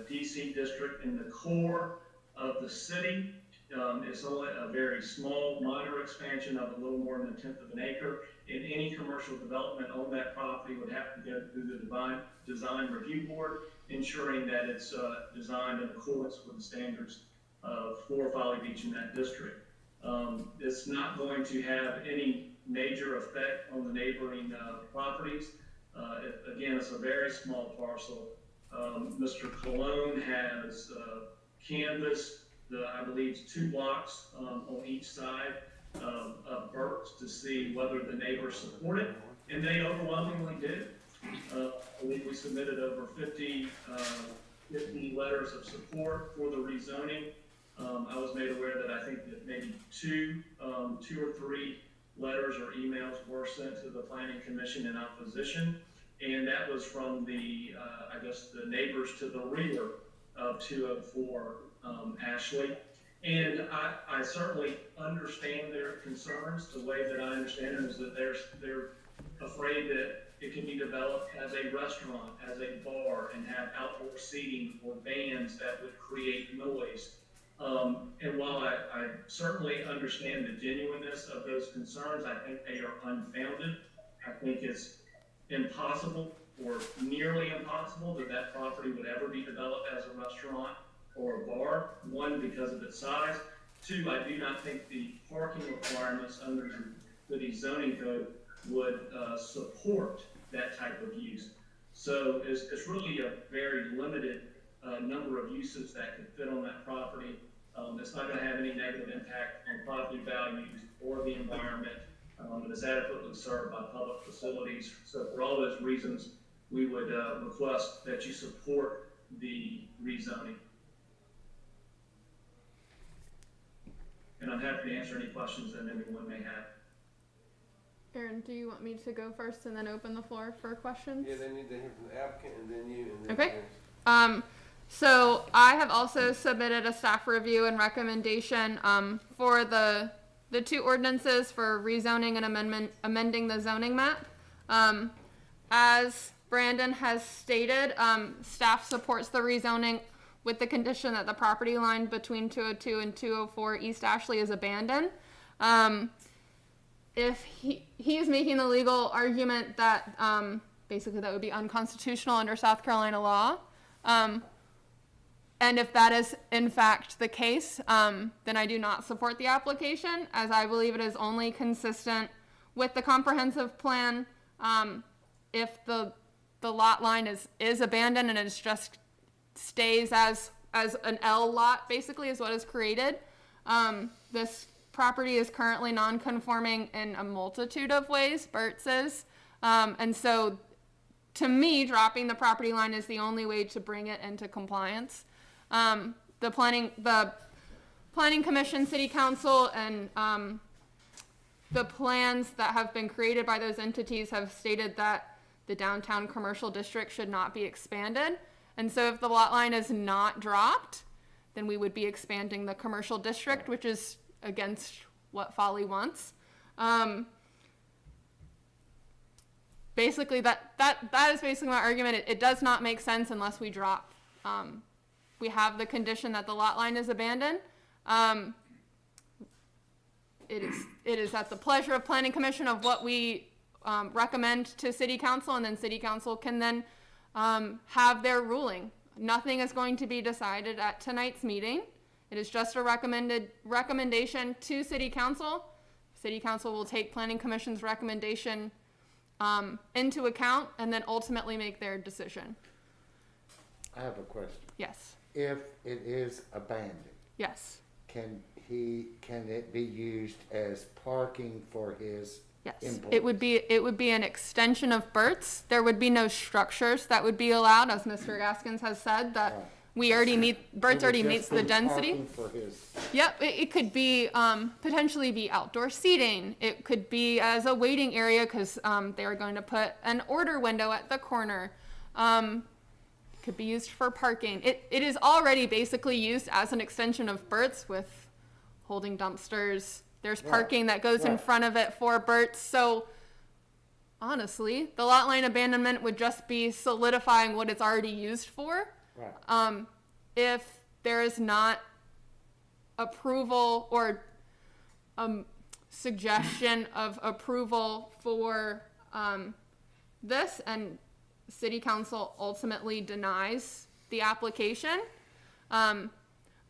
DC district in the core of the city. It's only a very small, minor expansion of a little more than 1/10 of an acre. And any commercial development on that property would have to go through the design review board, ensuring that it's designed in accordance with the standards for Folly Beach in that district. It's not going to have any major effect on the neighboring properties. Again, it's a very small parcel. Mr. Colon has canvassed I believe 2 blocks on each side of Burke's to see whether the neighbors support it, and they overwhelmingly did. I believe we submitted over 50 letters of support for the rezoning. I was made aware that I think that maybe two or three letters or emails were sent to the planning commission in opposition, and that was from the I guess the neighbors to the rear of 204 Ashley. And I certainly understand their concerns. The way that I understand it is that they're afraid that it can be developed as a restaurant, as a bar, and have outdoor seating or bands that would create noise. And while I certainly understand the genuineness of those concerns, I think they are unfounded. I think it's impossible or nearly impossible that property would ever be developed as a restaurant or a bar. One, because of its size. Two, I do not think the parking requirements under the zoning code would support that type of use. So it's really a very limited number of uses that could fit on that property. It's not going to have any negative impact on property values or the environment. It is adequately served by public facilities. So for all those reasons, we would request that you support the rezoning. And I'm happy to answer any questions that anyone may have. Aaron, do you want me to go first and then open the floor for questions? Yeah, they need to hear from the applicant and then you. And then Okay. Aaron. So I have also submitted a staff review and recommendation for the 2 ordinances for rezoning and amending the zoning map. As Brandon has stated, staff supports the rezoning with the condition that the property line between 202 and 204 East Ashley is abandoned. If he's making the legal argument that basically that would be unconstitutional under South Carolina law, and if that is in fact the case, then I do not support the application, as I believe it is only consistent with the comprehensive plan. If the lot line is abandoned and it's just stays as an L lot, basically, is what is created. This property is currently non-conforming in a multitude of ways, Bert says. And so to me, dropping the property line is the only way to bring it into compliance. The planning commission, city council, and the plans that have been created by those entities have stated that the downtown commercial district should not be expanded. And so if the lot line is not dropped, then we would be expanding the commercial district, which is against what Folly wants. Basically, that is basically my argument. It does not make sense unless we drop. We have the condition that the lot line is abandoned. It is at the pleasure of Planning Commission of what we recommend to City Council, and then City Council can then have their ruling. Nothing is going to be decided at tonight's meeting. It is just a recommendation to City Council. City Council will take Planning Commission's recommendation into account and then ultimately make their decision. I have a question. Yes. If it is abandoned, Yes. can it be used as parking for his Yes. employees? It would be an extension of Burt's. There would be no structures that would be allowed, as Mr. Gaskins has said, that Right. we already meet, Burt's It would already just meets be the density. parking for his, Yep, it could be, potentially be outdoor seating. It could be as a waiting area, cause, they are going to put an order window at the corner. Could be used for parking. It is already basically used as an extension of Burt's with holding dumpsters. There's Right, parking that goes in right. front of it for Burt's. So honestly, the lot line abandonment would just be solidifying what it's already used for. right, If there is not approval or suggestion of approval for this, and City Council ultimately denies the application,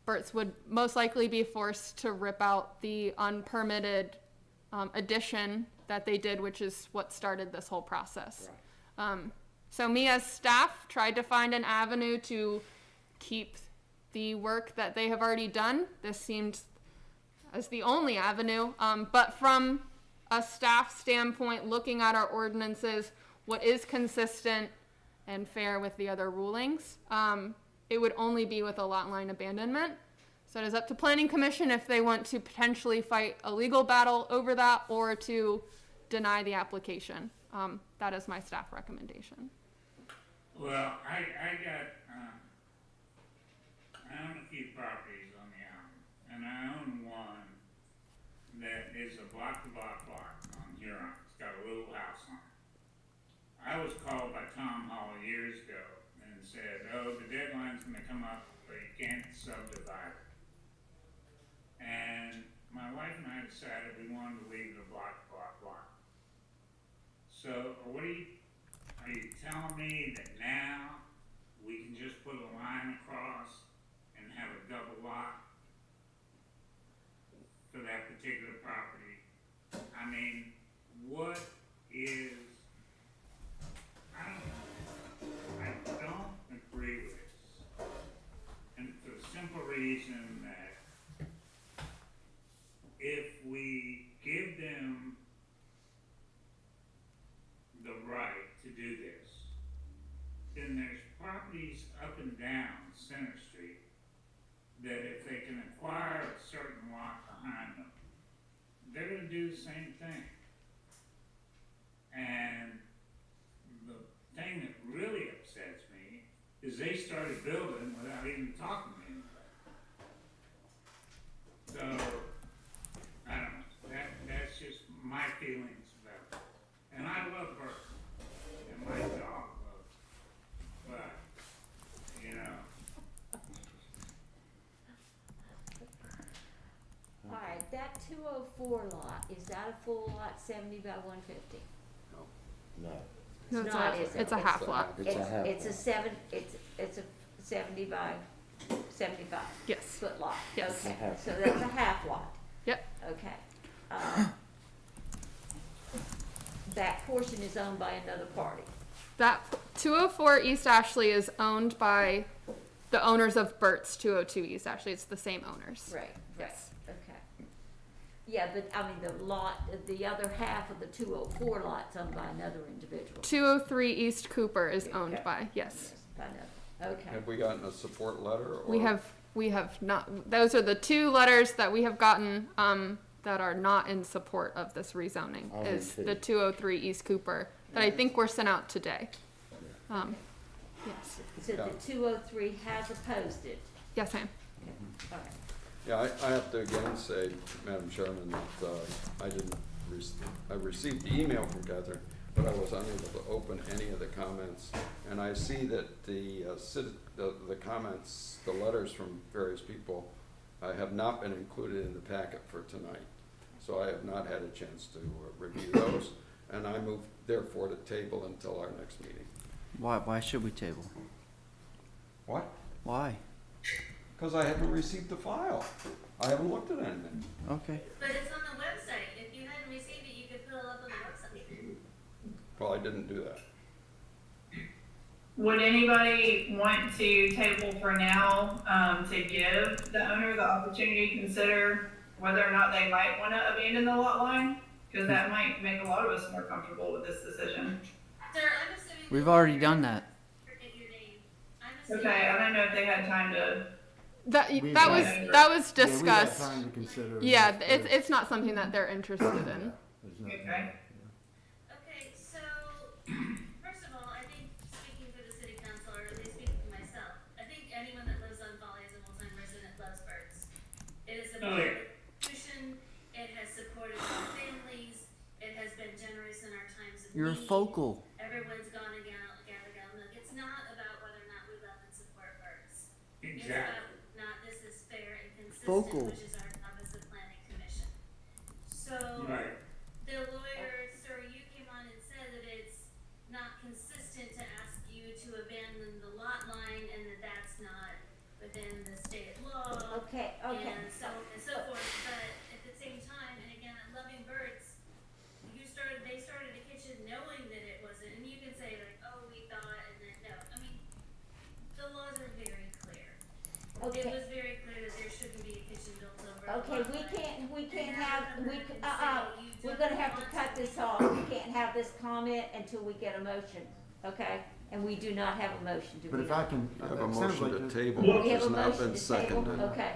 Burt's would most likely be forced to rip out the unpermitted addition that they did, which is what started this whole process. So me as staff tried to find an avenue to keep the work that they have already done. This seemed as the only avenue, but from a staff standpoint, looking at our ordinances, what is consistent and fair with the other rulings, it would only be with a lot line abandonment. So it is up to Planning Commission if they want to potentially fight a legal battle over that or to deny the application. That is my staff recommendation. Well, I own a few properties on the island, and I own one that is a block-to-block lot on Huron. It's got a little house on it. I was called by Tom Hall years ago and said, oh, the deadline's gonna come up, but you can't subdivide it. And my wife and I decided we wanted to leave the block-to-block lot. So, are you telling me that now we can just put a line across and have a double lot for that particular property? I mean, what is, I don't agree with this. And for the simple reason that if we give them the right to do this, then there's properties up and down Center Street that if they can acquire a certain lot behind them, they're gonna do the same thing. And the thing that really upsets me is they started building without even talking to anybody. So, I don't know, that's just my feelings about it. And I love her, and my dog loves her, but, you know. All right, that 204 lot, is that a full lot 70 by 150? no. No, It's not, is it? it's a half lot. It's a half It's a lot. it's a 70 by 75 Yes. foot lot. Yes. Okay, A half. so that's a half lot. Yep. Okay. That portion is owned by another party. That 204 East Ashley is owned by the owners of Burt's 202 East Ashley. It's the same owners. Right, right, Yes. okay. Yeah, but I mean, the lot, the other half of the 204 lot's owned by another individual. 203 East Cooper is owned Okay. by, yes. By another, okay. Have we gotten a support letter or? We have not, those are the two letters that we have gotten, that are not in support of this rezoning, Only is two. the 203 East Cooper, that I think were sent out today. Yes. So the 203 has opposed it. Yes, ma'am. All right. Yeah, I have to again say, Madam Chairman, that I received the email from Catherine, but I was unable to open any of the comments. And I see that the comments, the letters from various people have not been included in the packet for tonight. So I have not had a chance to review those. And I move therefore to table until our next meeting. Why should we table? What? Why? Because I haven't received the file. I haven't looked at anything. Okay. But it's on the website. If you hadn't received it, you could pull it up on the website. Well, I didn't do that. Would anybody want to table for now, to give the owner the opportunity to consider whether or not they might want to abandon the lot line? Because that might make a lot of us more comfortable with this decision. Sir, I'm assuming. We've already done that. Forget your name. I'm assuming. Okay, I don't know if they had time to. That We've that had- was Yeah, that was Yeah, we got discussed. time to consider. Yeah, this. it's not something that they're interested in. There's no- Okay. Okay, so, first of all, I think speaking for the city council, or at least speaking for myself, I think anyone that lives on Folly as a full-time resident loves birds. It is a Oh, yeah. institution, it has supported our families, it has been generous in our times of need. You're focal. Everyone's gone and gathered milk. It's not about whether or not we love and support birds. It's Exactly. about not this is fair and consistent, Focal. which is our job as the planning commission. So, Right. the lawyer, sir, you came on and said that it's not consistent to ask you to abandon the lot line and that that's not within the state law. Okay. And so on and so forth, but at the same time, and again, I'm loving birds, they started a kitchen knowing that it wasn't, and you can say like, oh, we thought, and then no, I mean, the laws are very clear. It Okay. was very clear that there shouldn't be a kitchen built over. a Okay, lot we line. can't And have, now we, come back and say you we're don't gonna have to want cut this off. We can't have this comment until we get a motion, okay? And we do not have a motion, do But we? if I can. I have a it sounds motion like to this- table, Well, which We have has a not motion been to table, seconded. okay.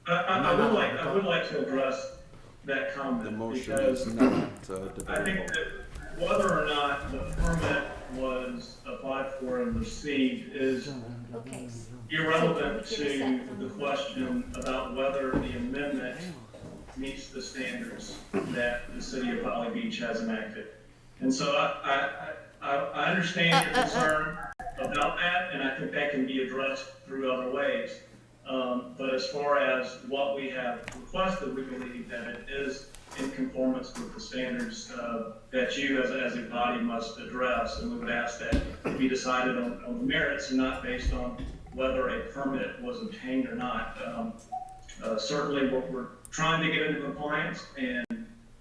I would like to address that The comment motion because is not I think debatable. that whether or not the permit was applied for and received is Okay. irrelevant So can we get a to second? the question about whether the amendment meets the standards that the city of Holly Beach has enacted. And so I understand your concern about that, and I think that can be addressed through other ways. But as far as what we have requested, we believe that it is in conformance with the standards that you as a body must address. And we would ask that it be decided on the merits and not based on whether a permit was obtained or not. Certainly, we're trying to get into compliance and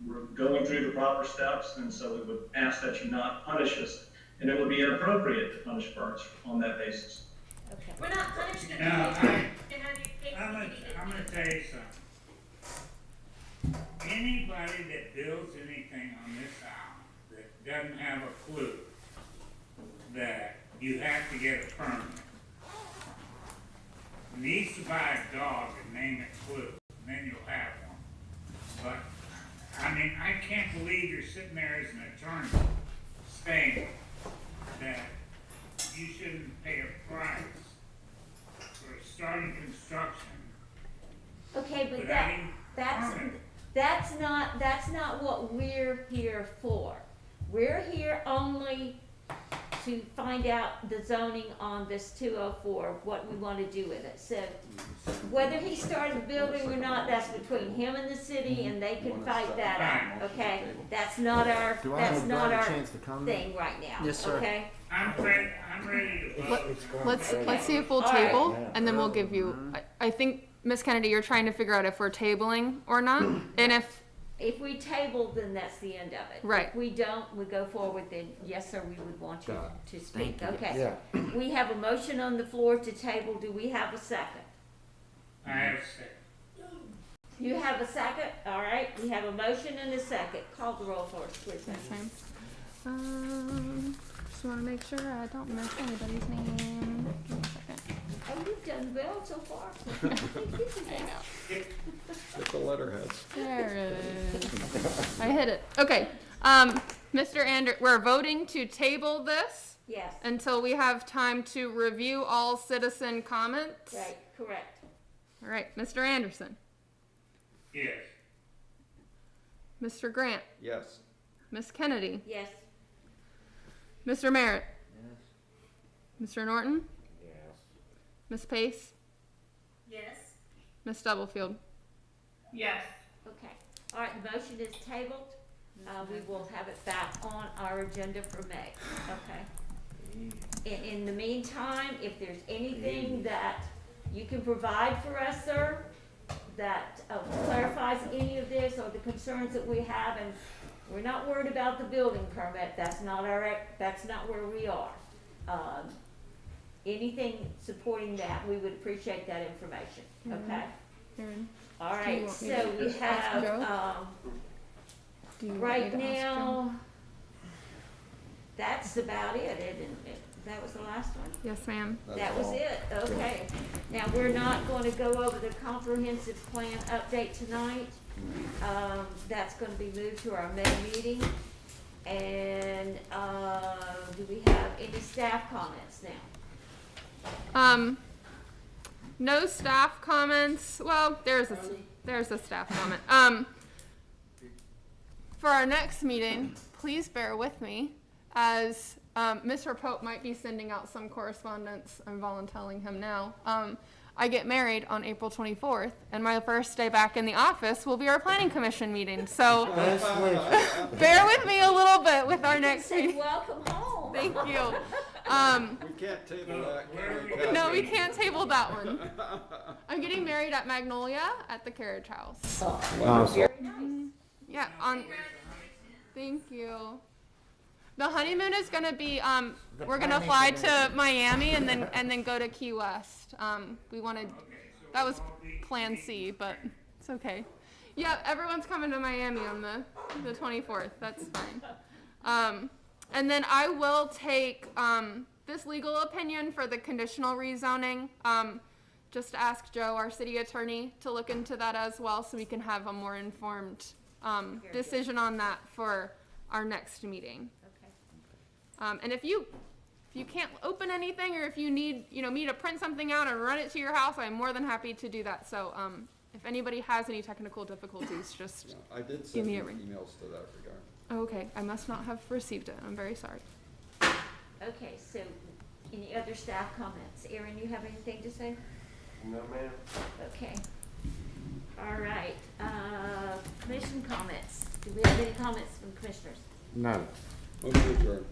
we're going through the proper steps. And so we would ask that you not punish us. And it would be inappropriate to punish birds on that basis. Okay. We're not punishing you. Now, To have you pick I'm what gonna, you need to I'm gonna do. tell you something. Anybody that builds anything on this island that doesn't have a clue that you have to get a permit, needs to buy a dog and name it Clue, and then you'll have one. But, I mean, I can't believe you're sitting there as an attorney saying that you shouldn't pay a price for starting construction Okay, but without any permit. that's not what we're here for. We're here only to find out the zoning on this 204, what we want to do with it. So whether he started building or not, that's between him and the city, and they can fight that out, okay? That's not our, Do I that's have not a our chance to comment? thing right now, Yes, sir. okay? I'm ready to vote. Let's see if we'll All right. table, and then we'll give you. I think Miss Kennedy, you're trying to figure out if we're tabling or not, and If we table, then that's the end of it. Right. If we don't, we go forward, then yes, sir, we would want you to speak, Thank you. okay? Yeah. We have a motion on the floor to table. Do we have a second? I have said. You have a second? All right, we have a motion and a second. Call the roll for us, please. Yes, ma'am. Just want to make sure I don't miss anybody's name. Give me a second. Oh, you've done well so far. I know. Get the letterheads. There it is. I hit it. Okay. Mr. We're voting to table this. Yes, until we have time to review all citizen comments. right, correct. All right, Mr. Anderson, Yes. Mr. Grant, Yes. Miss Kennedy, Yes, Mr. Merritt, Mr. Norton, Yes. Miss Pace, Yes. Miss Stubblefield. Yes. okay. All right, the motion is tabled. We will have it back on our agenda for May, okay? In the meantime, if there's anything that you can provide for us, sir, that clarifies any of this or the concerns that we have, and we're not worried about the building permit, that's not where we are. Anything supporting that, we would appreciate that information, okay? Aaron, All Do you right, want me so to we have, Joe? do you want me right to ask Joe? now, that's about it, isn't it? That was the last one? Yes, ma'am. That's That was all. it, okay. Now, we're not gonna go over the comprehensive plan update tonight. That's gonna be moved to our May meeting. And, do we have any staff comments now? No staff comments. Well, there's a staff comment. For our next meeting, please bear with me as Mr. Pope might be sending out some correspondence. I'm volunteering him now. I get married on April 24th, and my first day back in the office will be our planning commission meeting. So bear with me a little bit with our next Say meeting. welcome home. Thank you. We can't table that. can we, No, we Kathy? can't table that one. I'm getting married at Magnolia at the carriage house. Very nice. Yeah, thank you. The honeymoon is gonna be, we're gonna fly to Miami and then go to Key West. We wanted, that was Plan C, but it's okay. Yeah, everyone's coming to Miami on the 24th. That's fine. And then I will take this legal opinion for the conditional rezoning. Just ask Joe, our city attorney, to look into that as well, so we can have a more informed decision on that for our next meeting. Okay. And if you can't open anything, or if you need me to print something out and run it to your house, I'm more than happy to do that. So if anybody has any technical difficulties, just Yeah, I did give send me you a ring. emails to that regard. Okay, I must not have received it. I'm very sorry. Okay, so any other staff comments? Erin, you have anything to say? No, ma'am. Okay. All right, commission comments. Do we have any comments from commissioners? None. Motion adjourned.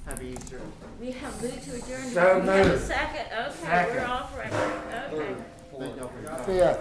Happy Easter. We have moved to adjourn. So Do we have a moved. second? Okay, Second. we're off record. Okay. Third, fourth. Thank y'all for your time. See ya.